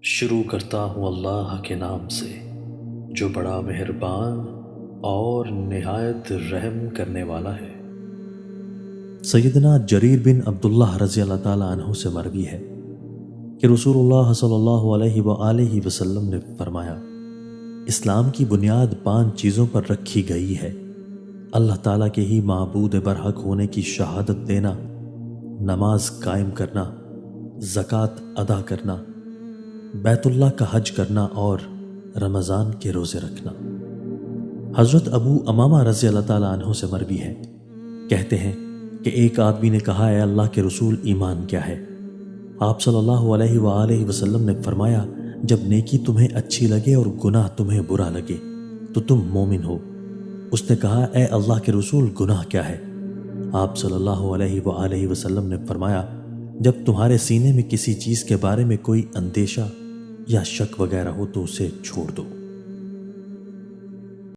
شروع کرتا ہوں اللہ کے نام سے جو بڑا مہربان اور نہایت رحم کرنے والا ہے۔ سیدنا جریر بن عبداللہ رضی اللہ تعالیٰ عنہ سے مروی ہے کہ رسول اللہ صلی اللہ علیہ وآلہ وسلم نے فرمایا، اسلام کی بنیاد 5 چیزوں پر رکھی گئی ہے: اللہ تعالیٰ کے ہی معبود برحق ہونے کی شہادت دینا، نماز قائم کرنا، زکوٰۃ ادا کرنا، بیت اللہ کا حج کرنا اور رمضان کے روزے رکھنا۔ حضرت ابو امامہ رضی اللہ تعالیٰ عنہ سے مروی ہے، کہتے ہیں کہ ایک آدمی نے کہا، اے اللہ کے رسول، ایمان کیا ہے؟ آپ صلی اللہ علیہ وآلہ وسلم نے فرمایا، جب نیکی تمہیں اچھی لگے اور گناہ تمہیں برا لگے تو تم مومن ہو۔ اس نے کہا، اے اللہ کے رسول، گناہ کیا ہے؟ آپ صلی اللہ علیہ وآلہ وسلم نے فرمایا، جب تمہارے سینے میں کسی چیز کے بارے میں کوئی اندیشہ یا شک وغیرہ ہو تو اسے چھوڑ دو۔